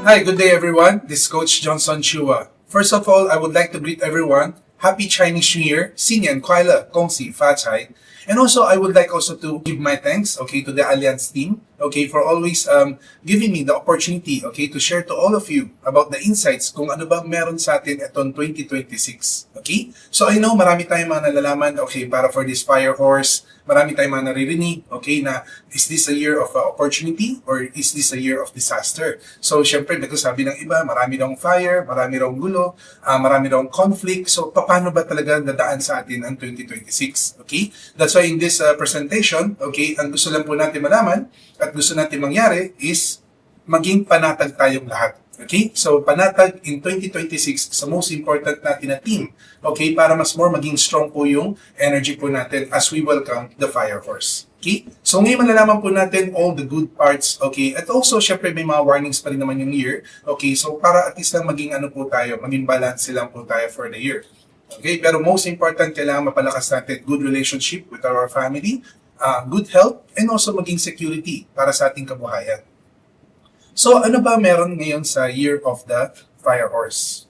Hi, good day everyone. This is Coach Johnson Chua. First of all, I would like to greet everyone. Happy Chinese New Year, 新年快乐，恭喜发财. And also, I would like also to give my thanks, okay, to the Alliance team, okay, for always giving me the opportunity, okay, to share to all of you about the insights kung ano ba meron sa atin itong 2026, okay? So I know marami tayong mga nalalaman, okay, para for this fire horse, marami tayong mga naririnig, okay, na is this a year of opportunity or is this a year of disaster? So syempre, nagsasabi ng iba, marami daw fire, marami daw gulo, marami daw conflict. So paano ba talaga dadaan sa atin ang 2026, okay? That's why in this presentation, okay, ang gusto lang po natin malaman at gusto natin mangyari is maging panatag tayong lahat. Okay? So, panatag in 2026 sa most important natin na team. Okay? Para mas more maging strong po yung energy po natin as we welcome the Fire Horse. Okay? So, ngayon malalaman po natin all the good parts. Okay? At also, syempre may mga warnings pa rin naman yung year. Okay? So, para at least lang maging ano po tayo, maging balance lang po tayo for the year. Okay? Pero most important, kailangan mapalakas natin good relationship with our family, good health, and also maging security para sa ating kabuhayan. So, ano ba meron ngayon sa Year of the Fire Horse?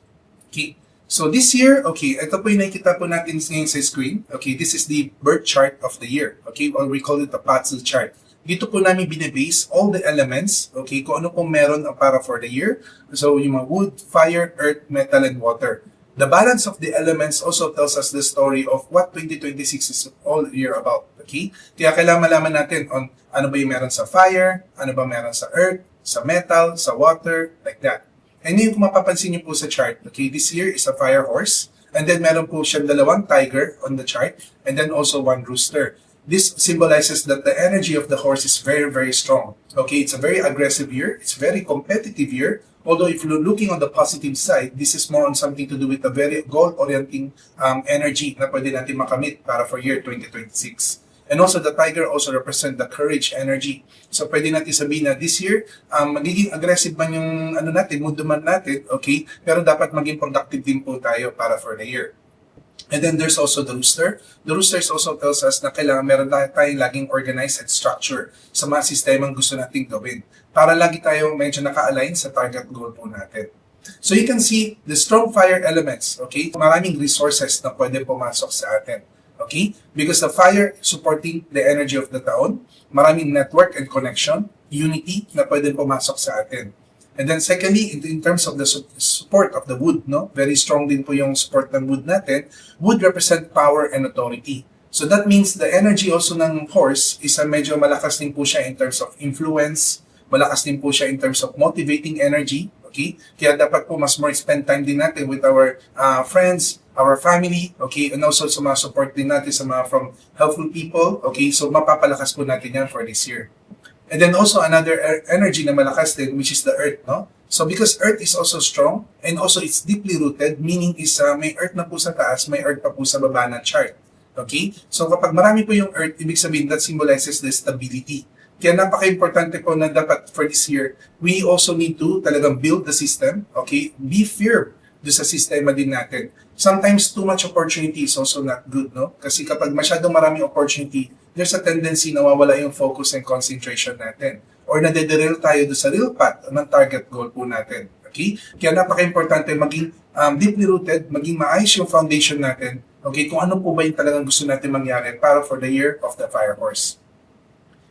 Okay. So, this year, okay, ito po yung nakikita po natin ngayon sa screen. Okay, this is the birth chart of the year. Okay, or we call it the Patsy chart. Dito po namin binibase all the elements, okay, kung ano po meron para for the year. So, yung mga wood, fire, earth, metal, and water. The balance of the elements also tells us the story of what 2026 is all year about. Okay? Kaya kailangan malaman natin on ano ba yung meron sa fire, ano ba meron sa earth, sa metal, sa water, like that. And yun kung mapapansin niyo po sa chart, okay, this year is a fire horse, and then meron po siyang dalawang tiger on the chart, and then also one rooster. This symbolizes that the energy of the horse is very, very strong. Okay, it's a very aggressive year, it's a very competitive year, although if you're looking on the positive side, this is more on something to do with a very goal-orienting energy na pwede natin makamit para for year 2026. And also, the tiger also represent the courage energy. So, pwede natin sabihin na this year, magiging aggressive man yung ano natin, mood man natin, okay? Pero dapat maging productive din po tayo para for the year. And then there's also the rooster. The rooster also tells us na kailangan meron tayong laging organized and structure sa mga sistemang gusto nating gawin para lagi tayong medyo naka-align sa target goal po natin. So you can see the strong fire elements, okay? Maraming resources na pwede pumasok sa atin, okay? Because the fire supporting the energy of the taon, maraming network and connection, unity na pwede pumasok sa atin. And then secondly, in terms of the support of the wood, no? Very strong din po yung support ng wood natin. Wood represent power and authority. So that means the energy also ng horse is medyo malakas din po siya in terms of influence, malakas din po siya in terms of motivating energy, okay? Kaya dapat po mas more spend time din natin with our friends, our family, okay? And also sa mga support din natin sa mga from helpful people, okay? So mapapalakas po natin yan for this year. And then also another energy na malakas din, which is the earth, no? So because earth is also strong and also it's deeply rooted, meaning is may earth na po sa taas, may earth pa po sa baba ng chart. Okay? So kapag marami po yung earth, ibig sabihin that symbolizes the stability. Kaya napaka-importante po na dapat for this year, we also need to talagang build the system, okay? Be firm do sa sistema din natin. Sometimes too much opportunity is also not good, no? Kasi kapag masyadong maraming opportunity, there's a tendency na mawala yung focus and concentration natin. Or nadederail tayo do sa real path ng target goal po natin. Okay? Kaya napaka-importante maging deeply rooted, maging maayos yung foundation natin. Okay? Kung ano po ba yung talagang gusto natin mangyari para for the year of the fire horse.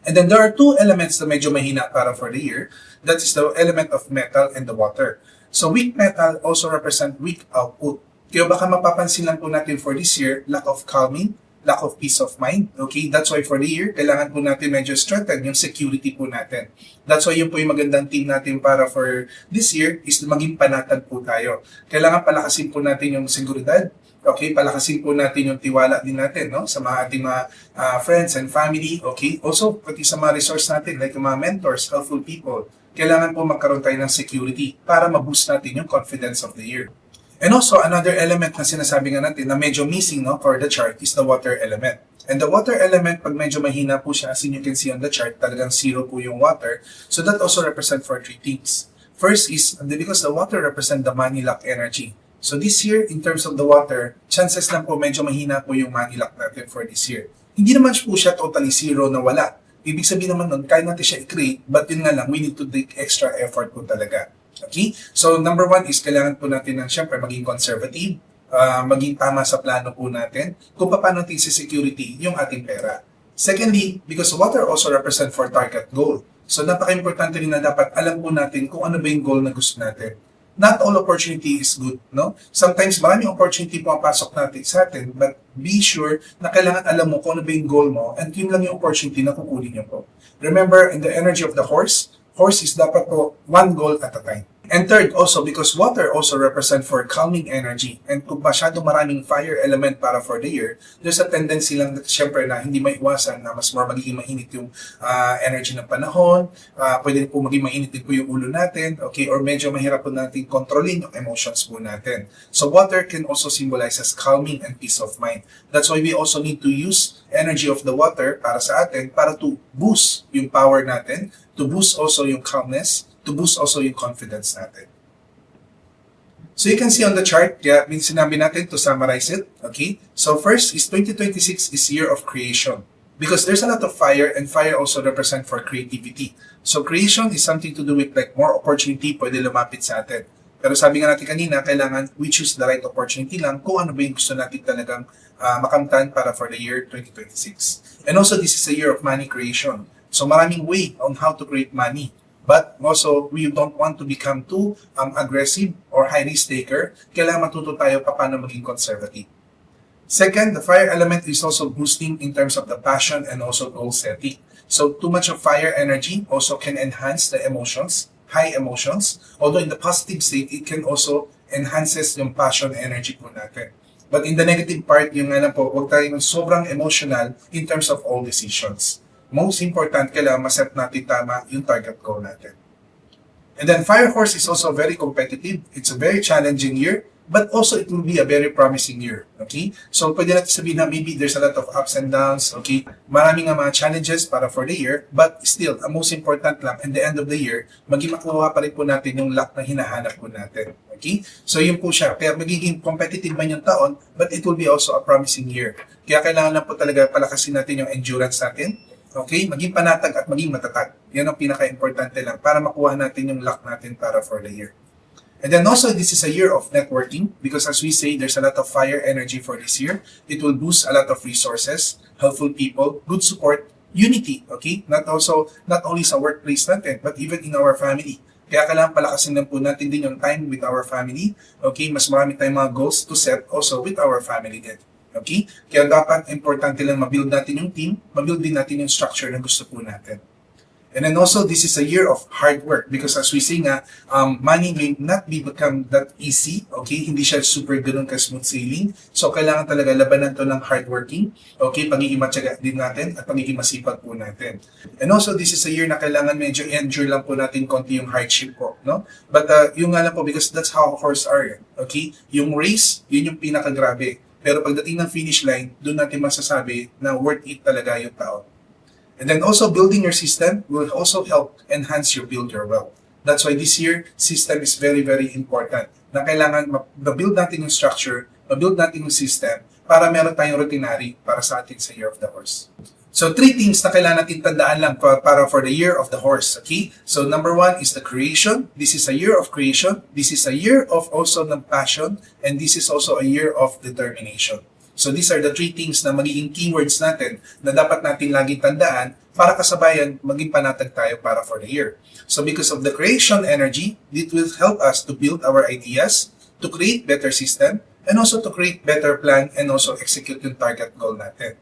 And then there are two elements na medyo mahina para for the year. That is the element of metal and the water. So weak metal also represent weak output. Kaya baka mapapansin lang po natin for this year, lack of calming, lack of peace of mind. Okay, that's why for the year, kailangan po natin medyo strengthen yung security po natin. That's why yun po yung magandang team natin para for this year is maging panatag po tayo. Kailangan palakasin po natin yung seguridad. Okay, palakasin po natin yung tiwala din natin, no? Sa mga ating mga friends and family. Okay, also pati sa mga resource natin like yung mga mentors, helpful people. Kailangan po magkaroon tayo ng security para ma-boost natin yung confidence of the year. And also, another element na sinasabi nga natin na medyo missing, no, for the chart is the water element. And the water element, pag medyo mahina po siya, as you can see on the chart, talagang zero po yung water. So that also represent for three things. First is, because the water represent the money luck energy. So this year, in terms of the water, chances lang po medyo mahina po yung money luck natin for this year. Hindi naman po siya totally zero na wala. Ibig sabihin naman nun, kaya natin siya i-create, but yun nga lang, we need to take extra effort po talaga. Okay? So, number one is kailangan po natin ng syempre maging conservative, maging tama sa plano po natin kung paano natin security yung ating pera. Secondly, because water also represent for target goal. So, napaka-importante rin na dapat alam po natin kung ano ba yung goal na gusto natin. Not all opportunity is good, no? Sometimes maraming opportunity pumapasok natin sa atin, but be sure na kailangan alam mo kung ano ba yung goal mo and yun lang yung opportunity na kukunin niyo po. Remember, in the energy of the horse is dapat po one goal at a time. And third, also because water also represent for calming energy. And kung masyado maraming fire element para for the year, there's a tendency lang syempre na hindi maiwasan na mas more magiging mainit yung energy ng panahon. Pwede po maging mainit din po yung ulo natin. Okay, or medyo mahirap po natin kontrolin yung emotions po natin. So water can also symbolize as calming and peace of mind. That's why we also need to use energy of the water para sa atin para to boost yung power natin, to boost also yung calmness, to boost also yung confidence natin. So you can see on the chart, kaya sinabi natin to summarize it, okay? So first is 2026 is year of creation because there's a lot of fire and fire also represent for creativity. So creation is something to do with like more opportunity pwede lumapit sa atin. Pero sabi nga natin kanina, kailangan we choose the right opportunity lang kung ano ba yung gusto natin talagang makamtan para for the year 2026. And also this is a year of money creation. So maraming way on how to create money. But also, we don't want to become too aggressive or high-risk taker. Kailangan matuto tayo paano maging conservative. Second, the fire element is also boosting in terms of the passion and also goal setting. So, too much of fire energy also can enhance the emotions, high emotions. Although in the positive state, it can also enhances yung passion energy po natin. But in the negative part, yung nga lang po, huwag tayong sobrang emotional in terms of all decisions. Most important, kailangan maset natin tama yung target goal natin. And then Fire Horse is also very competitive. It's a very challenging year, but also it will be a very promising year. Okay? So pwede natin sabihin na maybe there's a lot of ups and downs. Okay? Maraming mga challenges para for the year, but still, ang most important lang, at the end of the year, maging makuha pa rin po natin yung luck na hinahanap po natin. Okay? So yun po siya. Kaya magiging competitive man yung taon, but it will be also a promising year. Kaya kailangan lang po talaga palakasin natin yung endurance natin. Okay? Maging panatag at maging matatag. Yan ang pinaka-importante lang para makuha natin yung luck natin para for the year. And then also, this is a year of networking because as we say, there's a lot of fire energy for this year. It will boost a lot of resources, helpful people, good support, unity, okay? Not only sa workplace natin, but even in our family. Kaya kailangan palakasin lang po natin din yung time with our family. Okay? Mas marami tayong mga goals to set also with our family din. Okay? Kaya dapat importante lang mabuild natin yung team, mabuild din natin yung structure na gusto po natin. And then also, this is a year of hard work because as we say nga, money may not become that easy, okay? Hindi siya super ganun ka-smooth sailing. So, kailangan talaga labanan to ng hardworking, okay? Pagiging matyaga din natin at pagiging masipag po natin. And also, this is a year na kailangan medyo endure lang po natin konti yung hardship po, no? But yung nga lang po, because that's how horse are, okay? Yung race, yun yung pinakagrabe. Pero pagdating ng finish line, doon natin masasabi na worth it talaga yung tao. And then also building your system will also help enhance your build your wealth. That's why this year, system is very, very important. Na kailangan ma-build natin yung structure, ma-build natin yung system para meron tayong routinary para sa atin sa Year of the Horse. So, 3 things na kailangan natin tandaan lang para for the Year of the Horse. Okay? So, number 1 is the creation. This is a year of creation. This is a year of also ng passion. And this is also a year of determination. So these are the 3 things na magiging keywords natin na dapat natin laging tandaan para kasabayan maging panatag tayo para for the year. So because of the creation energy, it will help us to build our ideas, to create better system, and also to create better plan and also execute yung target goal natin.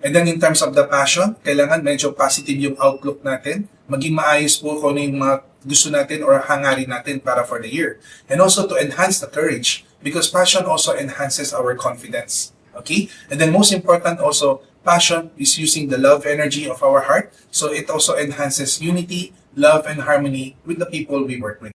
And then in terms of the passion, kailangan medyo positive yung outlook natin, maging maayos po kung ano yung mga gusto natin or hangarin natin para for the year. And also to enhance the courage because passion also enhances our confidence. Okay? And then most important also, passion is using the love energy of our heart. So it also enhances unity, love, and harmony with the people we work with.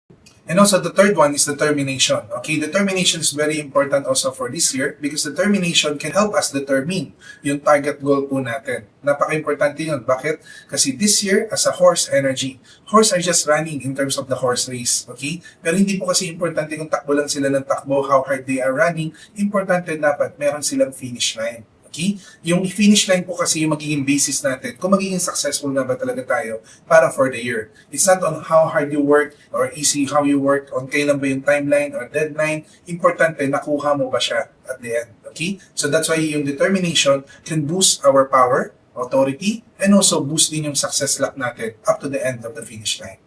And also the third one is determination. Okay, determination is very important also for this year because determination can help us determine yung target goal po natin. Napaka-importante yun. Bakit? Kasi this year, as a horse energy, horse are just running in terms of the horse race. Okay? Pero hindi po kasi importante kung takbo lang sila ng takbo, how hard they are running. Importante dapat meron silang finish line. Okay? Yung finish line po kasi yung magiging basis natin kung magiging successful na ba talaga tayo para for the year. It's not on how hard you work or easy how you work, on kailan ba yung timeline or deadline. Importante, nakuha mo ba siya at the end. Okay? So that's why yung determination can boost our power, authority, and also boost din yung success luck natin up to the end of the finish line.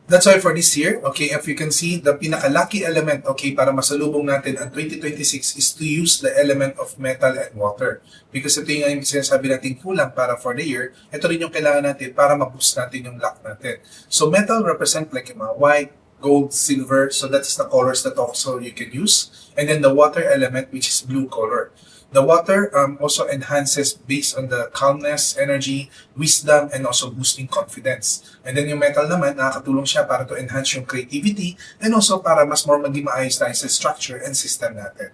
That's why for this year, okay, if you can see, the pinaka-lucky element, okay, para masalubong natin ang 2026 is to use the element of metal and water. Because ito yung sinasabi natin kulang para for the year, ito rin yung kailangan natin para ma-boost natin yung luck natin. So metal represent like yung mga white, gold, silver, so that's the colors that also you can use. And then the water element, which is blue color. The water also enhances based on the calmness, energy, wisdom, and also boosting confidence. And then yung metal naman, nakakatulong siya para to enhance yung creativity and also para mas more maging maayos tayo sa structure and system natin.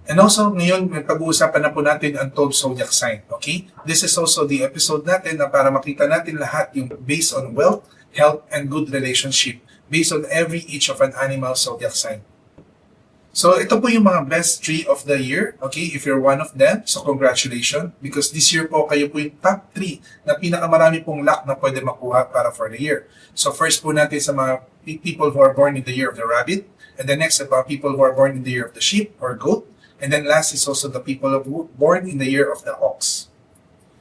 And also, ngayon, pag-uusapan na po natin ang 12 zodiac sign, okay? This is also the episode natin na para makita natin lahat yung based on wealth, health, and good relationship based on each of an animal zodiac sign. So, ito po yung mga best 3 of the year, okay? If you're one of them, so congratulations. Because this year po, kayo po yung top 3 na pinakamarami pong luck na pwede makuha para for the year. So, first po natin sa mga people who are born in the year of the rabbit. And then next, sa mga people who are born in the year of the sheep or goat. And then last is also the people who born in the year of the ox.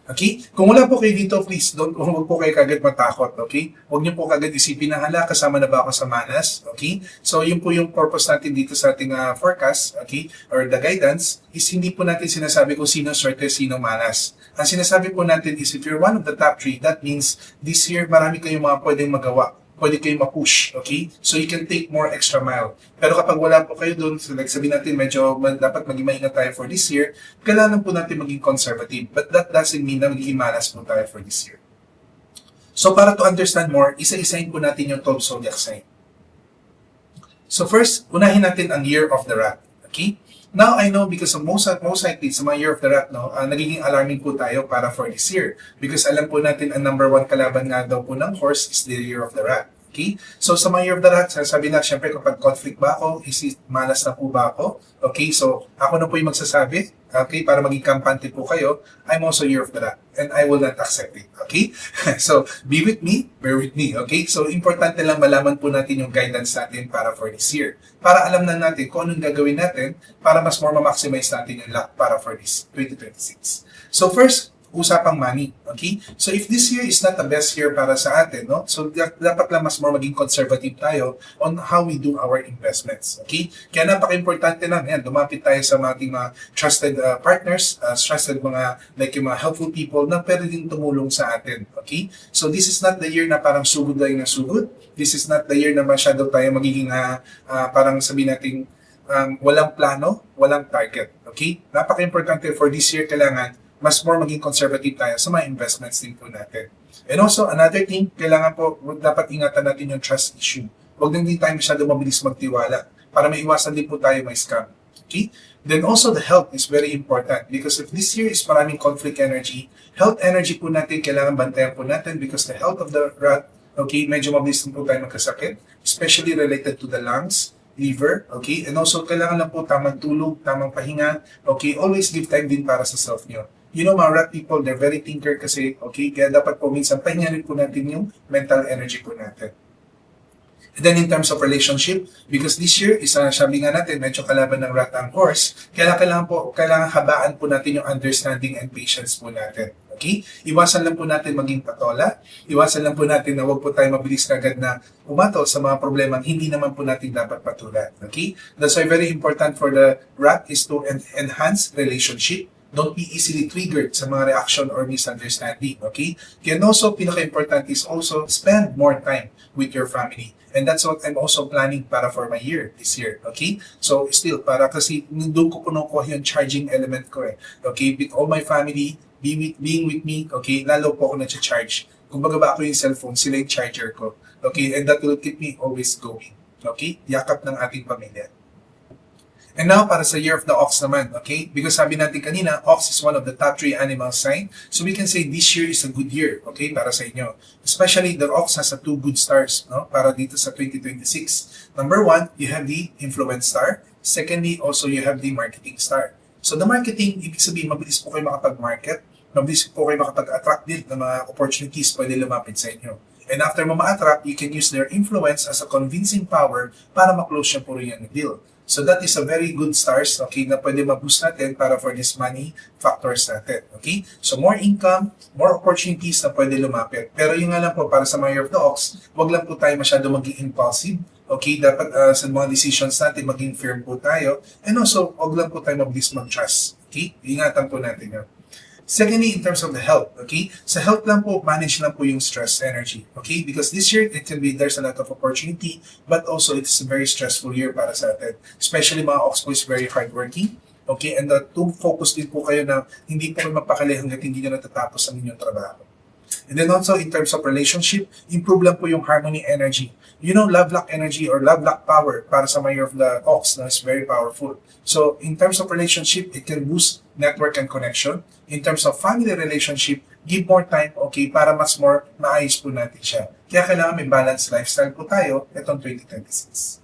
Okay? Kung wala po kayo dito, please, huwag po kayo kagad matakot, okay? Huwag niyo po kagad isipin na, hala, kasama na ba ako sa manas, okay? So, yun po yung purpose natin dito sa ating forecast, okay? Or the guidance, is hindi po natin sinasabi kung sino swerte, sino manas. Ang sinasabi po natin is, if you're one of the top 3, that means, this year, marami kayong mga pwedeng magawa. Pwede kayo ma-push, okay? So you can take more extra mile. Pero kapag wala po kayo dun, so like sabihin natin, medyo dapat maging maingat tayo for this year, kailangan po natin maging conservative. But that doesn't mean na magiging malas po tayo for this year. So para to understand more, isa-isahin po natin yung 12 zodiac sign. So first, unahin natin ang year of the rat, okay? Now, I know because of most likely sa mga year of the rat, no, nagiging alarming po tayo para for this year. Because alam po natin ang number 1 kalaban nga daw po ng horse is the year of the rat. Okay? So, sa mga year of the rat, sabi na, syempre, kapag conflict ba ako, malas na po ba ako? Okay? So, ako na po yung magsasabi, okay, para maging kampante po kayo, I'm also year of the rat, and I will not accept it. Okay? So, be with me, bear with me. Okay? So, importante lang malaman po natin yung guidance natin para for this year. Para alam na natin kung anong gagawin natin para mas more ma-maximize natin yung luck para for this 2026. So, first, usapang money, okay? So if this year is not the best year para sa atin, no? So dapat lang mas more maging conservative tayo on how we do our investments, okay? Kaya napaka-importante lang, yan, lumapit tayo sa ating mga trusted partners, trusted mga, like yung mga helpful people na pwede din tumulong sa atin, okay? So this is not the year na parang sugod lang na sugod. This is not the year na masyado tayo magiging parang sabihin natin walang plano, walang target, okay? Napaka-importante for this year, kailangan mas more maging conservative tayo sa mga investments din po natin. And also, another thing, kailangan po, dapat ingatan natin yung trust issue. Huwag nang din tayo masyado mabilis magtiwala para maiwasan din po tayo may scam. Okay? Then also, the health is very important because if this year is maraming conflict energy, health energy po natin, kailangan bantayan po natin because the health of the rat, okay, medyo mabilis din po tayo magkasakit, especially related to the lungs, liver, okay? And also, kailangan lang po tamang tulog, tamang pahinga, okay? Always give time din para sa self nyo. You know, mga rat people, they're very thinker kasi, okay? Kaya dapat po minsan pahinga rin po natin yung mental energy po natin. And then in terms of relationship, because this year, sabi nga natin, medyo kalaban ng rat ang horse, kailangan habaan po natin yung understanding and patience po natin. Okay? Iwasan lang po natin maging patola. Iwasan lang po natin na huwag po tayo mabilis kagad na umatol sa mga problema hindi naman po natin dapat patulan. Okay? That's why very important for the rat is to enhance relationship. Don't be easily triggered sa mga reaction or misunderstanding, okay? And also, pinaka-important is also spend more time with your family. And that's what I'm also planning para for my year, this year, okay? So, still, para kasi doon ko punukuha yung charging element ko okay? With all my family, being with me, okay? Lalo po ako na-charge. Kung baga ba ako yung cellphone, sila yung charger ko, okay? And that will keep me always going, okay? Yakap ng ating pamilya. And now, para sa year of the ox naman, okay? Because sabi natin kanina, ox is one of the top 3 animal sign. So we can say this year is a good year, okay? Para sa inyo. Especially, the ox has 2 good stars, no? Para dito sa 2026. Number 1, you have the influence star. Secondly, also you have the marketing star. So the marketing, ibig sabihin, mabilis po kayo makapag-market, mabilis po kayo makapag-attract din ng mga opportunities pwede lumapit sa inyo. And after mo ma-attract, you can use their influence as a convincing power para ma-close siya po rin yung deal. So that is a very good stars, okay, na pwede ma-boost natin para for this money factors natin, okay? So more income, more opportunities na pwede lumapit. Pero yun nga lang po, para sa mga Year of the Ox, wag lang po tayo masyado maging impulsive, okay? Dapat sa mga decisions natin, maging firm po tayo. And also, wag lang po tayo mabilis mag-trust, okay? Ingatan po natin yun. Secondly, in terms of the health, okay? Sa health lang po, manage lang po yung stress energy, okay? Because this year, it can be, there's a lot of opportunity, but also it's a very stressful year para sa atin. Especially mga Ox po is very hardworking, okay? And to focus din po kayo na hindi po kayo mapakali hanggat hindi nyo natatapos ang inyong trabaho. And then also, in terms of relationship, improve lang po yung harmony energy. You know, love luck energy or love luck power para sa Year of the Ox na is very powerful. So, in terms of relationship, it can boost network and connection. In terms of family relationship, give more time, okay, para mas more maayos po natin siya. Kaya kailangan may balanced lifestyle po tayo itong 2026.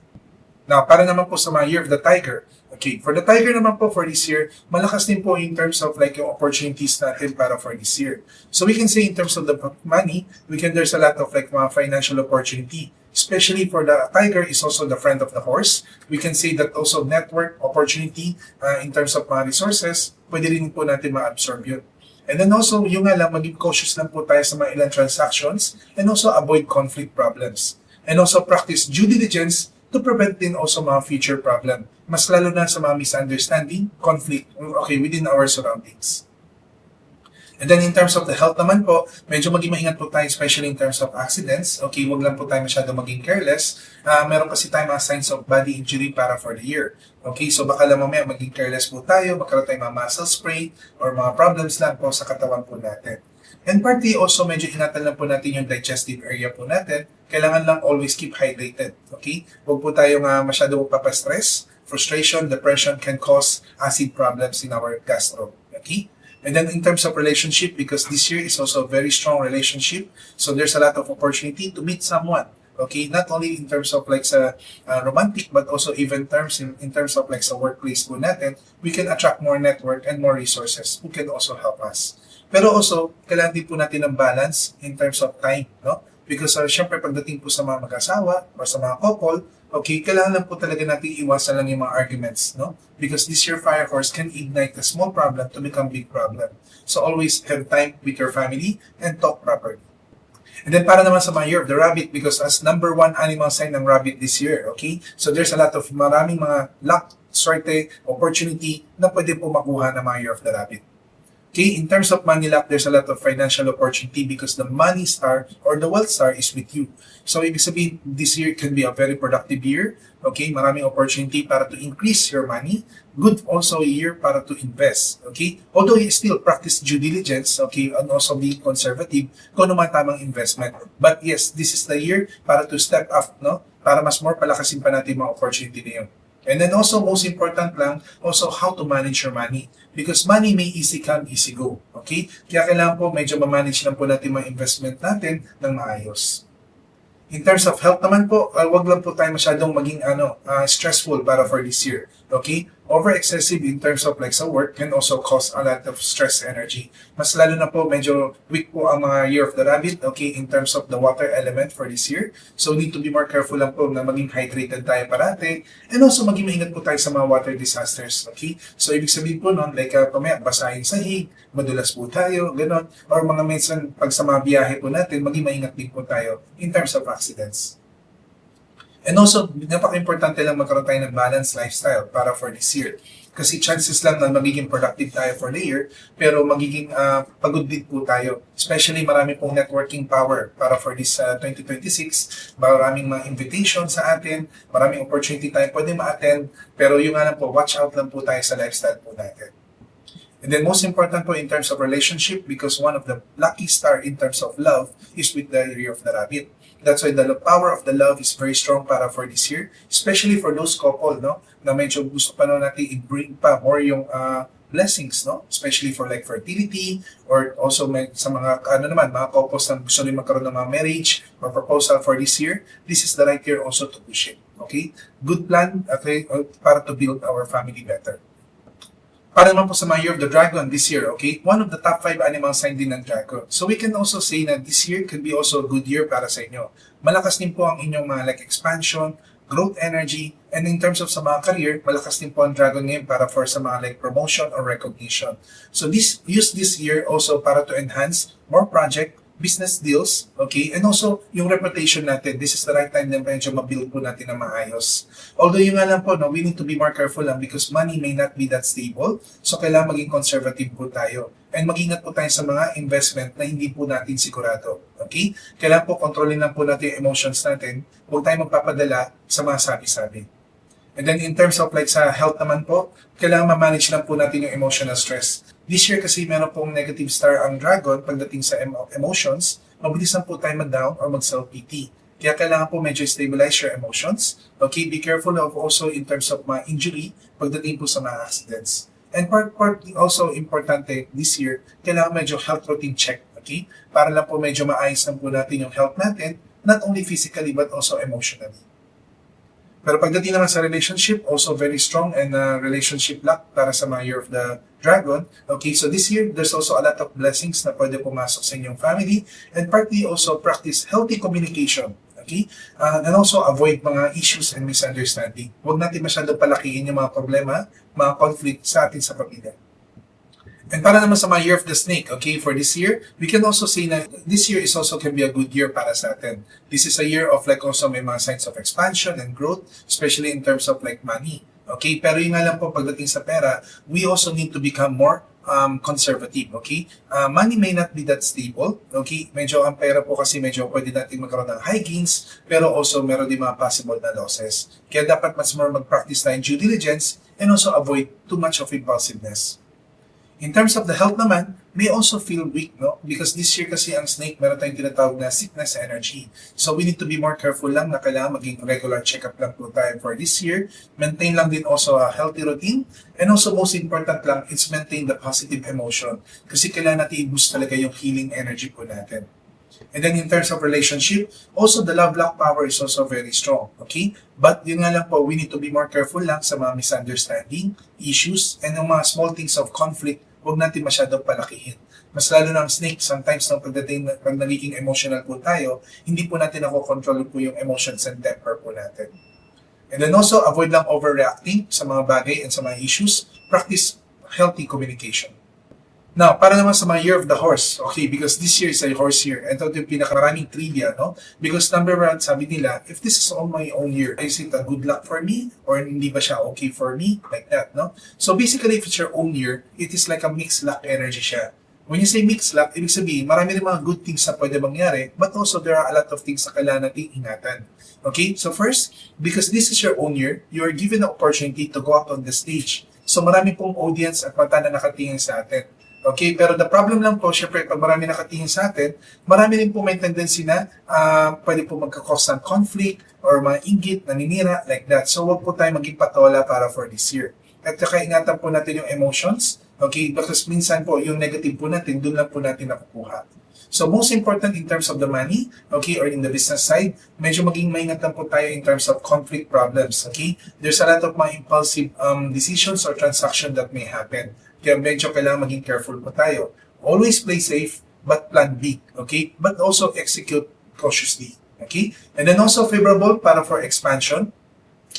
Now, para naman po sa Year of the Tiger, okay, for the Tiger naman po for this year, malakas din po in terms of like yung opportunities natin para for this year. So we can say in terms of the money, there's a lot of like mga financial opportunity. Especially for the Tiger is also the friend of the horse. We can say that also network opportunity in terms of mga resources, pwede rin po natin ma-absorb yun. And then also, yung nga lang, maging cautious lang po tayo sa mga ilang transactions and also avoid conflict problems. And also practice due diligence to prevent din also mga future problem. Mas lalo na sa mga misunderstanding, conflict, okay, within our surroundings. And then in terms of the health naman po, medyo maging maingat po tayo, especially in terms of accidents. Okay, wag lang po tayo masyado maging careless. Meron kasi tayo mga signs of body injury para for the year. Okay, so baka lang mamaya maging careless po tayo, magkaroon tayo mga muscle sprain or mga problems lang po sa katawan po natin. And partly also, medyo ingatan lang po natin yung digestive area po natin. Kailangan lang always keep hydrated. Okay, wag po tayong masyado papastress. Frustration, depression can cause acid problems in our gastro. Okay? And then in terms of relationship, because this year is also a very strong relationship, so there's a lot of opportunity to meet someone. Okay, not only in terms of like sa romantic, but also even in terms of like sa workplace po natin, we can attract more network and more resources who can also help us. Pero also, kailangan din po natin ng balance in terms of time, no? Because syempre pagdating po sa mga mag-asawa or sa mga couple, okay, kailangan lang po talaga natin iwasan lang yung mga arguments, no? Because this year fire horse can ignite a small problem to become big problem. So always have time with your family and talk properly. And then para naman sa mga Year of the Rabbit, because as number 1 animal sign ng rabbit this year, okay? So there's a lot of maraming mga luck, swerte, opportunity na pwede po makuha ng mga Year of the Rabbit. Okay, in terms of money luck, there's a lot of financial opportunity because the money star or the wealth star is with you. So, ibig sabihin, this year can be a very productive year. Okay, maraming opportunity para to increase your money. Good also a year para to invest. Okay, although you still practice due diligence, okay, and also be conservative kung ano man tamang investment. But yes, this is the year para to step up, no? Para mas more palakasin pa natin mga opportunity na yun. And then also, most important lang, also how to manage your money. Because money may easy come, easy go. Okay? Kaya kailangan po medyo ma-manage lang po natin mga investment natin ng maayos. In terms of health naman po, wag lang po tayo masyadong maging stressful para for this year. Okay? Over-excessive in terms of like sa work can also cause a lot of stress energy. Mas lalo na po, medyo weak po ang mga Year of the Rabbit, okay, in terms of the water element for this year. So, need to be more careful lang po na maging hydrated tayo parate. And also, maging maingat po tayo sa mga water disasters, okay? So, ibig sabihin po nun, like, pamaya, basahin sa hig, madulas po tayo, gano'n. Or mga minsan, pag sa mga biyahe po natin, maging maingat din po tayo in terms of accidents. And also, napaka-importante lang magkaroon tayo ng balanced lifestyle para for this year. Kasi chances lang na magiging productive tayo for the year, pero magiging pagod din po tayo. Especially marami pong networking power para for this 2026. Maraming mga invitation sa atin, maraming opportunity tayo pwede ma-attend, pero yung nga lang po, watch out lang po tayo sa lifestyle po natin. And then most important po in terms of relationship, because one of the lucky star in terms of love is with the Year of the Rabbit. That's why the power of the love is very strong para for this year, especially for those couple, no, na medyo gusto pa natin i-bring pa more yung blessings, no, especially for like fertility or also sa mga mga couples na gusto rin magkaroon ng mga marriage or proposal for this year. This is the right year also to push it. Okay, good plan, okay, para to build our family better. Para naman po sa mga Year of the Dragon this year, okay? One of the top 5 animal sign din ng dragon. So we can also say na this year can be also a good year para sa inyo. Malakas din po ang inyong mga like expansion, growth energy, and in terms of sa mga career, malakas din po ang dragon ngayon para for sa mga like promotion or recognition. So use this year also para to enhance more project, business deals, okay? And also, yung reputation natin, this is the right time na medyo mabuild po natin na maayos. Although yung nga lang po, no, we need to be more careful lang because money may not be that stable. So, kailangan maging conservative po tayo. And mag-ingat po tayo sa mga investment na hindi po natin sigurado. Okay? Kailangan po kontrolin lang po natin yung emotions natin. Huwag tayo magpapadala sa mga sabi-sabi. And then in terms of like sa health naman po, kailangan ma-manage lang po natin yung emotional stress. This year kasi meron pong negative star ang dragon pagdating sa emotions, mabilis lang po tayo mag-down or mag-self-pity. Kaya kailangan po medyo stabilize your emotions. Okay, be careful of also in terms of mga injury pagdating po sa mga accidents. And part also importante this year, kailangan medyo health routine check. Okay, para lang po medyo maayos lang po natin yung health natin, not only physically but also emotionally. Pero pagdating naman sa relationship, also very strong and relationship luck para sa mga Year of the Dragon. Okay, so this year, there's also a lot of blessings na pwede pumasok sa inyong family and partly also practice healthy communication. Okay? And also avoid mga issues and misunderstanding. Huwag natin masyadong palakihin yung mga problema, mga conflict sa atin sa pamilya. And para naman sa mga Year of the Snake, okay, for this year, we can also say na this year is also can be a good year para sa atin. This is a year of like also may mga signs of expansion and growth, especially in terms of like money. Okay, pero yung nga lang po pagdating sa pera, we also need to become more conservative, okay? Money may not be that stable, okay? Medyo ang pera po kasi medyo pwede natin magkaroon ng high gains, pero also meron din mga possible na losses. Kaya dapat mas more mag-practice tayong due diligence and also avoid too much of impulsiveness. In terms of the health naman, may also feel weak, no? Because this year kasi ang snake, meron tayong tinatawag na sickness energy. So we need to be more careful lang na kailangan maging regular check-up lang po tayo for this year. Maintain lang din also a healthy routine. And also most important lang, it's maintain the positive emotion. Kasi kailangan natin i-boost talaga yung healing energy po natin. And then in terms of relationship, also the love lock power is also very strong, okay? But yun nga lang po, we need to be more careful lang sa mga misunderstanding, issues, and yung mga small things of conflict, huwag natin masyadong palakihin. Mas lalo na ang snake, sometimes nung pagdating, pag nagiging emotional po tayo, hindi po natin nakokontrol po yung emotions and temper po natin. And then also, avoid lang overreacting sa mga bagay and sa mga issues. Practice healthy communication. Now, para naman sa mga Year of the Horse, okay, because this year is a horse year, and ito yung pinakaraming trivia, no? Because number one, sabi nila, if this is all my own year, is it a good luck for me? Or hindi ba siya okay for me? Like that, no? So basically, if it's your own year, it is like a mixed luck energy siya. When you say mixed luck, ibig sabihin, marami rin mga good things na pwede mangyari, but also there are a lot of things na kailangan natin ingatan. Okay, so first, because this is your own year, you are given the opportunity to go out on the stage. So marami pong audience at mata na nakatingin sa atin. Okay, pero the problem lang po, syempre, pag marami nakatingin sa atin, marami rin po may tendency na pwede po magkakos ng conflict or mga inggit, naninira, like that. So, wag po tayo maging patola para for this year. At saka ingatan po natin yung emotions, okay, because minsan po, yung negative po natin, dun lang po natin nakukuha. So, most important in terms of the money, okay, or in the business side, medyo maging maingat lang po tayo in terms of conflict problems, okay? There's a lot of mga impulsive decisions or transaction that may happen. Kaya medyo kailangan maging careful po tayo. Always play safe, but plan big, okay? But also execute cautiously, okay? And then also favorable para for expansion.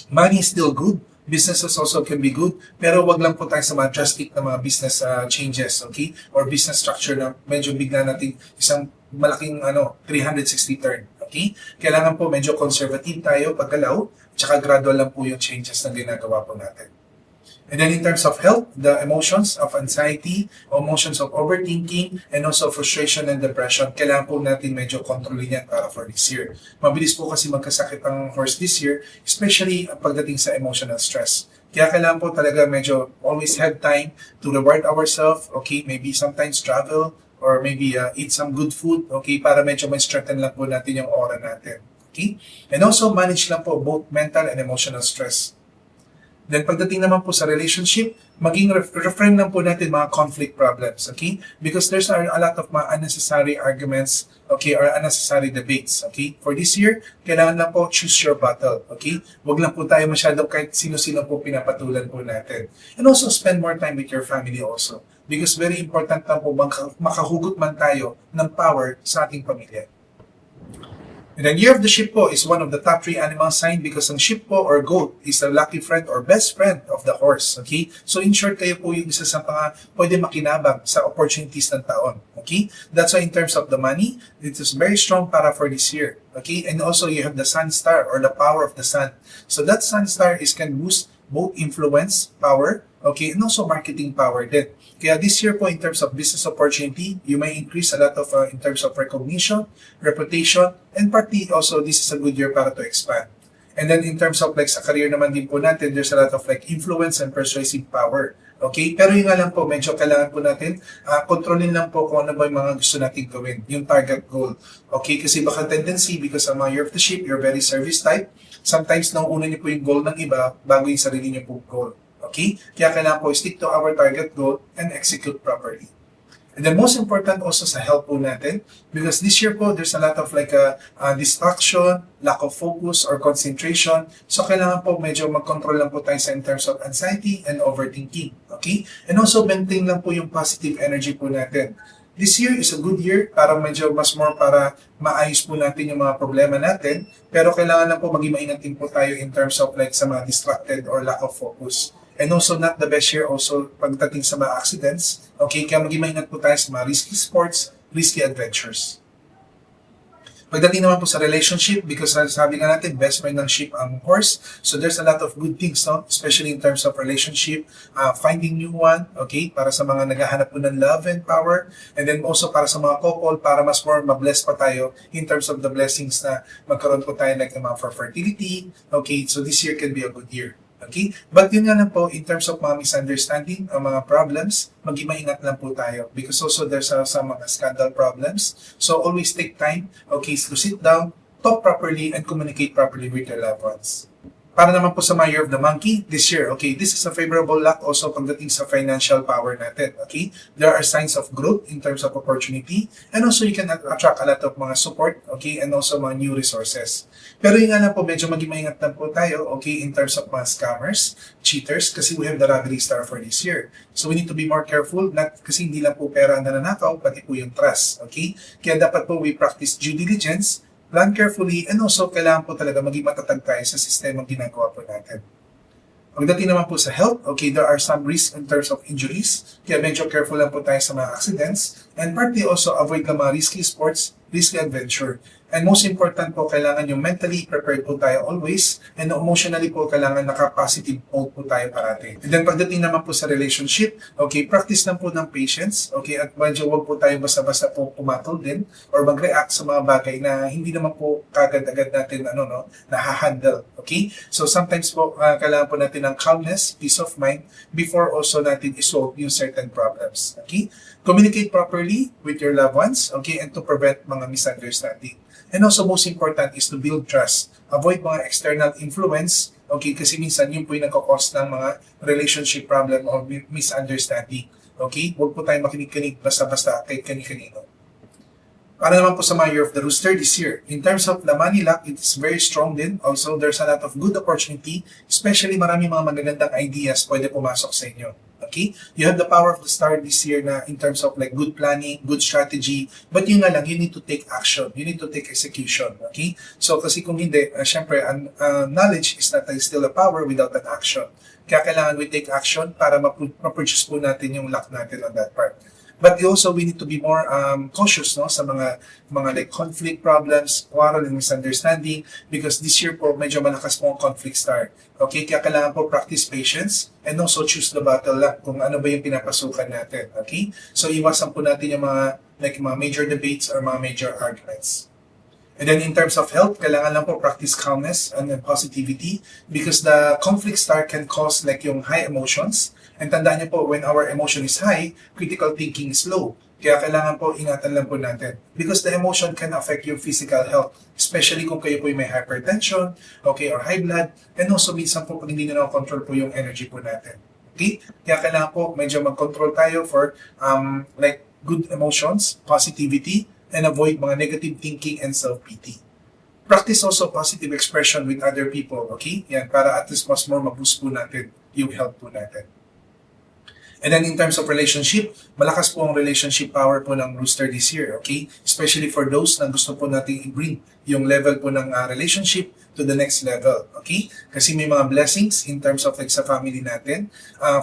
Money is still good. Businesses also can be good, pero wag lang po tayo sa mga drastic na mga business changes, okay? Or business structure na medyo bigla natin isang malaking 360 turn, okay? Kailangan po medyo conservative tayo paggalaw, tsaka gradual lang po yung changes na ginagawa po natin. And then in terms of health, the emotions of anxiety, emotions of overthinking, and also frustration and depression, kailangan po natin medyo kontrolin yan para for this year. Mabilis po kasi magkasakit ang horse this year, especially pagdating sa emotional stress. Kaya kailangan po talaga medyo always have time to reward ourselves, okay, maybe sometimes travel, or maybe eat some good food, okay, para medyo may strengthen lang po natin yung aura natin. Okay? And also manage lang po both mental and emotional stress. Then pagdating naman po sa relationship, maging reframe lang po natin mga conflict problems, okay? Because there's a lot of mga unnecessary arguments, okay, or unnecessary debates, okay? For this year, kailangan lang po choose your battle, okay? Huwag lang po tayo masyadong kahit sino-sino po pinapatulan po natin. And also spend more time with your family also. Because very important lang po makahugot man tayo ng power sa ating pamilya. And then year of the sheep po is one of the top 3 animal sign because ang sheep po or goat is a lucky friend or best friend of the horse. Okay? So in short, kayo po yung isa sa mga pwede makinabang sa opportunities ng taon. Okay? That's why in terms of the money, it is very strong para for this year. Okay? And also you have the sun star or the power of the sun. So that sun star is can boost both influence, power, okay, and also marketing power din. Kaya this year po in terms of business opportunity, you may increase a lot of in terms of recognition, reputation, and partly also this is a good year para to expand. And then in terms of like sa career naman din po natin, there's a lot of like influence and persuasive power. Okay? Pero yun nga lang po, medyo kailangan po natin kontrolin lang po kung ano ba yung mga gusto natin gawin, yung target goal. Okay? Kasi baka tendency, because sa mga year of the sheep, you're very service type, sometimes nauuna niyo po yung goal ng iba bago yung sarili niyo po goal. Okay? Kaya kailangan po stick to our target goal and execute properly. And the most important also sa health po natin, because this year po, there's a lot of like distraction, lack of focus or concentration. So kailangan po medyo mag-control lang po tayo sa in terms of anxiety and overthinking. Okay? And also maintain lang po yung positive energy po natin. This year is a good year para medyo mas more para maayos po natin yung mga problema natin. Pero kailangan lang po maging maingat din po tayo in terms of like sa mga distracted or lack of focus. And also not the best year also pagdating sa mga accidents. Okay, kaya maging maingat po tayo sa mga risky sports, risky adventures. Pagdating naman po sa relationship, because sabi nga natin, best friend ng sheep ang horse. So there's a lot of good things, no? Especially in terms of relationship, finding new one, okay? Para sa mga naghahanap po ng love and power. And then also para sa mga couple, para mas more mabless pa tayo in terms of the blessings na magkaroon po tayo like naman for fertility. Okay, so this year can be a good year. Okay? But yun nga lang po, in terms of mga misunderstanding, mga problems, maging maingat lang po tayo. Because also there's some mga scandal problems. So always take time, okay, to sit down, talk properly, and communicate properly with your loved ones. Para naman po sa mga year of the monkey, this year, okay, this is a favorable luck also pagdating sa financial power natin, okay? There are signs of growth in terms of opportunity, and also you can attract a lot of mga support, okay, and also mga new resources. Pero yun nga lang po, medyo maging maingat lang po tayo, okay, in terms of mga scammers, cheaters, kasi we have the Raggedy Star for this year. So we need to be more careful, not kasi hindi lang po pera ang nananakaw, pati po yung trust, okay? Kaya dapat po we practice due diligence, plan carefully, and also kailangan po talaga maging matatag tayo sa sistemang ginagawa po natin. Pagdating naman po sa health, okay, there are some risks in terms of injuries, kaya medyo careful lang po tayo sa mga accidents, and partly also avoid lang mga risky sports, risky adventure. And most important po, kailangan yung mentally prepared po tayo always, and emotionally po, kailangan naka-positive mode po tayo parati. And then pagdating naman po sa relationship, okay, practice lang po ng patience, okay, at medyo huwag po tayo basta-basta po pumatol din, or mag-react sa mga bagay na hindi naman po kagad-agad natin, nahahandle, okay? So sometimes po, kailangan po natin ng calmness, peace of mind, before also natin isolve yung certain problems, okay? Communicate properly with your loved ones, okay, and to prevent mga misunderstanding. And also most important is to build trust. Avoid mga external influence, okay, kasi minsan yun po yung nagkakos ng mga relationship problem or misunderstanding. Okay? Huwag po tayo makinig-kinig basta-basta kay kani-kanino. Para naman po sa mga year of the rooster this year, in terms of the money luck, it is very strong din. Also, there's a lot of good opportunity, especially marami mga magagandang ideas pwede pumasok sa inyo. Okay? You have the power of the star this year na in terms of like good planning, good strategy, but yun nga lang, you need to take action. You need to take execution. Okay? So kasi kung hindi, syempre, knowledge is not still a power without an action. Kaya kailangan we take action para ma-purchase po natin yung luck natin on that part. But also, we need to be more cautious, no, sa mga like conflict problems, quarrel and misunderstanding, because this year po, medyo malakas po ang conflict star. Okay, kaya kailangan po practice patience and also choose the battle lang kung ano ba yung pinapasukan natin. Okay, so iwasan po natin yung mga major debates or mga major arguments. And then in terms of health, kailangan lang po practice calmness and positivity because the conflict star can cause like yung high emotions. And tandaan niyo po, when our emotion is high, critical thinking is low. Kaya kailangan po ingatan lang po natin. Because the emotion can affect your physical health. Especially kung kayo po may hypertension, okay, or high blood. And also minsan po pag hindi nyo na-control po yung energy po natin. Okay? Kaya kailangan po medyo mag-control tayo for like good emotions, positivity, and avoid mga negative thinking and self-pity. Practice also positive expression with other people, okay? Yan, para at least mas more ma-boost po natin yung health po natin. And then in terms of relationship, malakas po ang relationship power po ng Rooster this year, okay? Especially for those na gusto po natin i-bring yung level po ng relationship to the next level, okay? Kasi may mga blessings in terms of like sa family natin.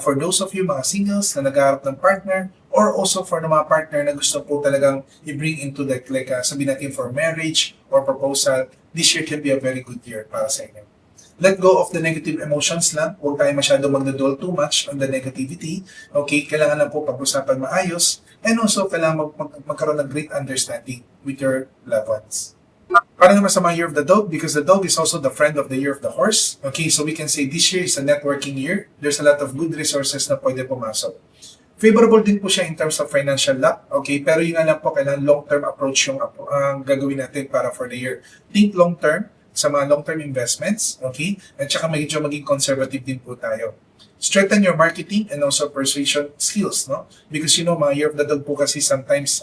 For those of you mga singles na nag-aarap ng partner, or also for the mga partner na gusto po talagang i-bring into like sabihin natin for marriage or proposal, this year can be a very good year para sa inyo. Let go of the negative emotions lang. Huwag tayo masyado magdodol too much on the negativity. Okay, kailangan lang po pag-usapan maayos. And also, kailangan magkaroon ng great understanding with your loved ones. Para naman sa mga year of the dog, because the dog is also the friend of the year of the horse. Okay, so we can say this year is a networking year. There's a lot of good resources na pwede pumasok. Favorable din po siya in terms of financial luck. Okay, pero yun nga lang po, kailangan long-term approach yung gagawin natin para for the year. Think long-term sa mga long-term investments, okay? At saka medyo maging conservative din po tayo. Strengthen your marketing and also persuasion skills, no? Because mga year of the dog po kasi sometimes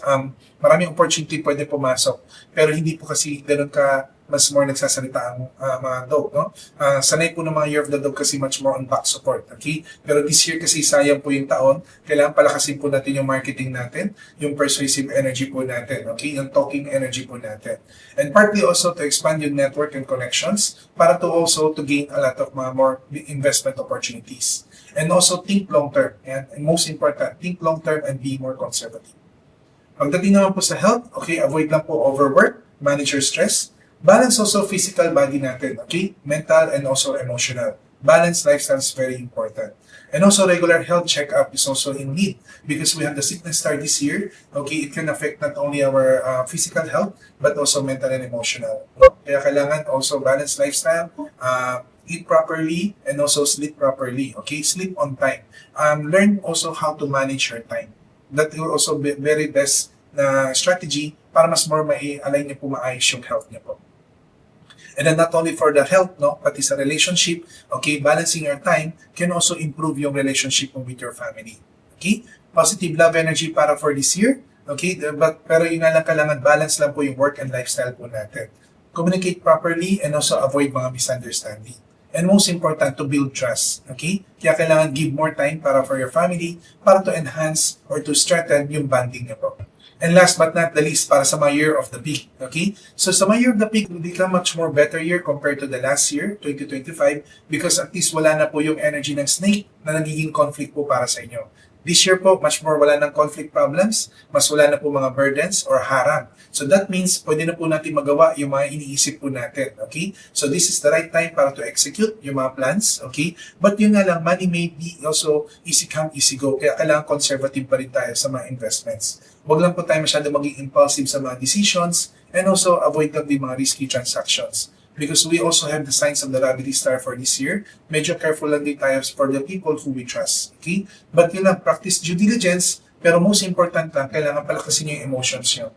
maraming opportunity pwede pumasok, pero hindi po kasi ganun ka mas more nagsasalita ang mga dog, no? Sanay po ng mga year of the dog kasi much more on back support, okay? Pero this year kasi sayang po yung taon, kailangan palakasin po natin yung marketing natin, yung persuasive energy po natin, okay? Yung talking energy po natin. And partly also to expand yung network and connections para to also to gain a lot of more investment opportunities. And also think long-term. And most important, think long-term and be more conservative. Pagdating naman po sa health, okay, avoid lang po overwork, manage your stress, balance also physical body natin, okay? Mental and also emotional. Balanced lifestyle is very important. And also regular health checkup is also in need because we have the sickness star this year. Okay, it can affect not only our physical health but also mental and emotional. Kaya kailangan also balanced lifestyle, eat properly and also sleep properly. Okay, sleep on time. Learn also how to manage your time. That will also be very best na strategy para mas more mai-align niyo po maayos yung health niyo po. And then not only for the health, no, pati sa relationship, okay, balancing your time can also improve yung relationship mo with your family. Okay? Positive love energy para for this year, okay? Pero yun nga lang, kailangan balance lang po yung work and lifestyle po natin. Communicate properly and also avoid mga misunderstanding. And most important, to build trust, okay? Kaya kailangan give more time para for your family, para to enhance or to strengthen yung bonding niyo po. And last but not the least, para sa my year of the pig, okay? So sa my year of the pig, will become much more better year compared to the last year, 2025, because at least wala na po yung energy ng snake na nagiging conflict po para sa inyo. This year po, much more wala ng conflict problems, mas wala na po mga burdens or harang. So that means, pwede na po natin magawa yung mga iniisip po natin, okay? So this is the right time para to execute yung mga plans, okay? But yun nga lang, money may be also easy come, easy go. Kaya kailangan conservative pa rin tayo sa mga investments. Huwag lang po tayo masyado maging impulsive sa mga decisions and also avoid lang din mga risky transactions. Because we also have the signs of the Gravity Star for this year. Medyo careful lang din tayo for the people who we trust. Okay? But yun lang, practice due diligence. Pero most important lang, kailangan palakasin yung emotions nyo.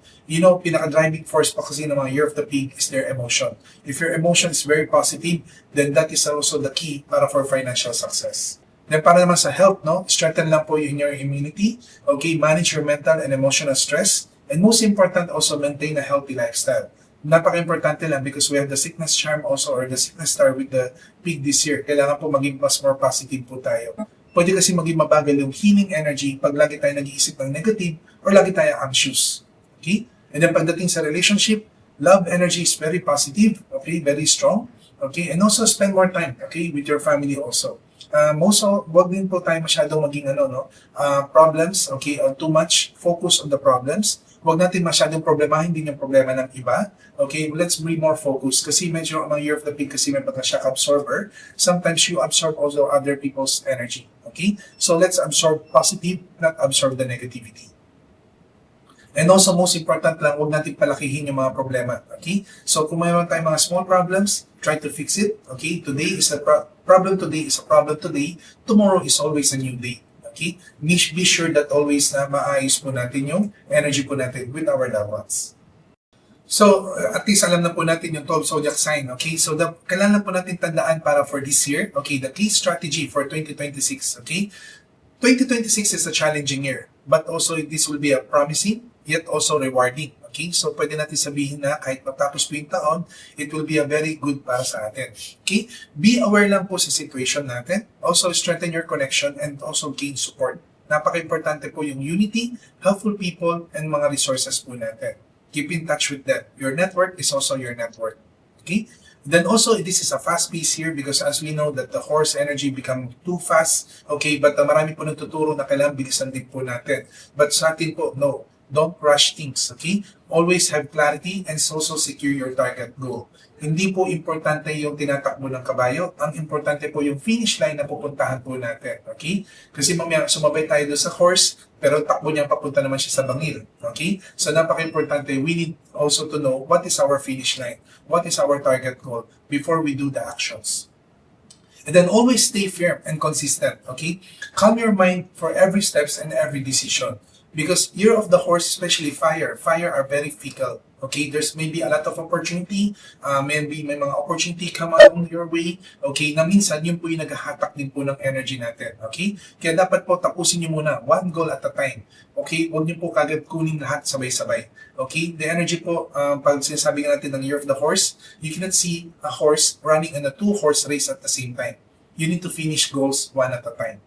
Pinaka-driving force pa kasi ng mga Year of the Pig is their emotion. If your emotion is very positive, then that is also the key para for financial success. Then para naman sa health, no? Strengthen lang po yung your immunity. Okay? Manage your mental and emotional stress. And most important, also maintain a healthy lifestyle. Napaka-importante lang because we have the sickness charm also or the sickness star with the pig this year. Kailangan po maging mas more positive po tayo. Pwede kasi maging mabagal yung healing energy pag lagi tayo nag-iisip ng negative or lagi tayo anxious. Okay? And then pagdating sa relationship, love energy is very positive, okay? Very strong. Okay? And also spend more time, okay? With your family also. Wag din po tayo masyadong maging problems, okay? Too much focus on the problems. Huwag natin masyadong problemahin din yung problema ng iba. Okay, let's be more focused. Kasi medyo ang Year of the Pig kasi may pagka-shock absorber. Sometimes you absorb also other people's energy. Okay? So let's absorb positive, not absorb the negativity. And also, most important lang, huwag natin palakihin yung mga problema. Okay? So kung mayroon tayong mga small problems, try to fix it. Okay? Today is a problem today is a problem today. Tomorrow is always a new day. Okay? Be sure that always na maayos po natin yung energy po natin with our loved ones. So, at least alam na po natin yung 12 zodiac sign, okay? So, kailangan po natin tandaan para for this year, okay? The key strategy for 2026, okay? 2026 is a challenging year, but also this will be a promising, yet also rewarding, okay? So, pwede natin sabihin na kahit matapos po yung taon, it will be a very good para sa atin, okay? Be aware lang po sa situation natin. Also, strengthen your connection and also gain support. Napaka-importante po yung unity, helpful people, and mga resources po natin. Keep in touch with them. Your network is also your network. Okay? Then also, this is a fast pace here because as we know that the horse energy become too fast. Okay? But marami po nagtuturo na kailangan bilisan din po natin. But sa atin po, no. Don't rush things. Okay? Always have clarity and also secure your target goal. Hindi po importante yung tinatakbo ng kabayo. Ang importante po yung finish line na pupuntahan po natin. Okay? Kasi mamaya sumabay tayo doon sa horse, pero takbo niya papunta naman siya sa bangil. Okay? So napaka-importante, we need also to know what is our finish line, what is our target goal before we do the actions. And then always stay firm and consistent. Okay? Calm your mind for every steps and every decision. Because year of the horse, especially fire are very fickle. Okay, there's maybe a lot of opportunity, maybe may mga opportunity come along your way, okay, na minsan yun po yung naghahatak din po ng energy natin, okay? Kaya dapat po tapusin nyo muna, one goal at a time, okay? Huwag nyo po kagad kunin lahat sabay-sabay, okay? The energy po, pag sinasabi natin ng year of the horse, you cannot see a horse running in a two-horse race at the same time. You need to finish goals one at a time.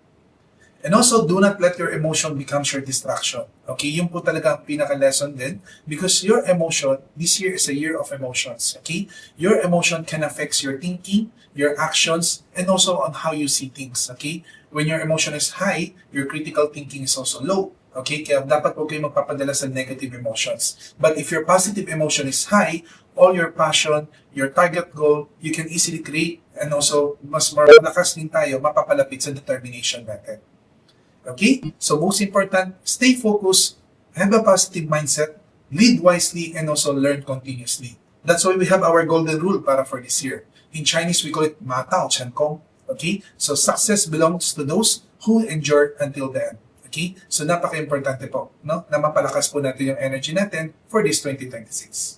And also, do not let your emotion become your distraction. Okay, yun po talaga ang pinaka-lesson din. Because your emotion, this year is a year of emotions. Okay, your emotion can affect your thinking, your actions, and also on how you see things. Okay, when your emotion is high, your critical thinking is also low. Okay, kaya dapat po kayo magpapadala sa negative emotions. But if your positive emotion is high, all your passion, your target goal, you can easily create, and also mas malakas din tayo mapapalapit sa determination natin. Okay? So most important, stay focused, have a positive mindset, lead wisely, and also learn continuously. That's why we have our golden rule para for this year. In Chinese, we call it Ma Tao Chen Kong. Okay? So success belongs to those who endure until the end. Okay? So napaka-importante po, no? Na mapalakas po natin yung energy natin for this 2026.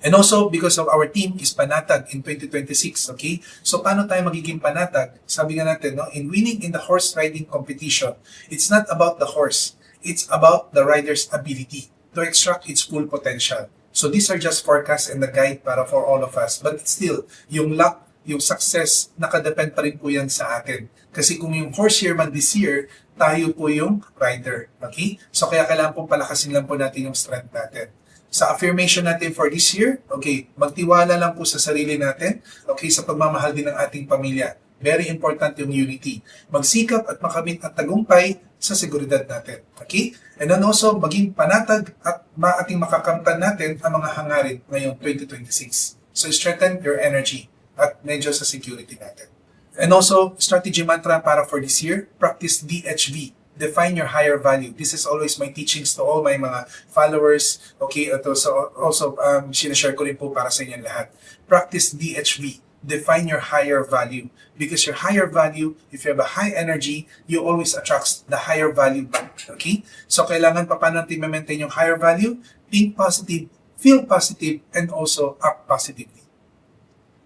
And also, because of our team is panatag in 2026, okay? So, paano tayo magiging panatag? Sabi nga natin, no? In winning in the horse riding competition, it's not about the horse. It's about the rider's ability to extract its full potential. So, these are just forecasts and the guide para for all of us. But still, yung luck, yung success, nakadepend pa rin po yan sa atin. Kasi kung yung horse year man this year, tayo po yung rider, okay? So, kaya kailangan pong palakasin lang po natin yung strength natin. Sa affirmation natin for this year, okay, magtiwala lang po sa sarili natin, okay, sa pagmamahal din ng ating pamilya. Very important yung unity. Magsikap at makamit at tagumpay sa seguridad natin. Okay? And then also, maging panatag at ating makakamtan natin ang mga hangarin ngayong 2026. So, strengthen your energy at medyo sa security natin. And also, strategy mantra para for this year, practice DHV. Define your higher value. This is always my teachings to all my mga followers. Okay, so also sinashare ko rin po para sa inyo lahat. Practice DHV. Define your higher value. Because your higher value, if you have a high energy, you always attract the higher value back. Okay? So kailangan pa paano natin ma-maintain yung higher value? Think positive, feel positive, and also act positively.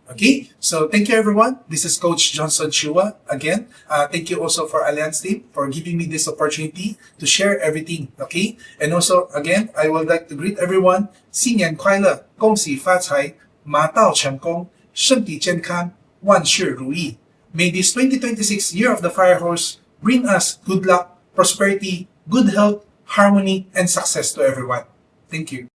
Okay, so thank you everyone. This is Coach Johnson Chua again. Thank you also for Alliance Team for giving me this opportunity to share everything. Okay, and also again, I would like to greet everyone. 新年快乐，恭喜发财，马到成功，身体健康，万事如意。May this 2026 year of the Fire Horse bring us good luck, prosperity, good health, harmony, and success to everyone. Thank you.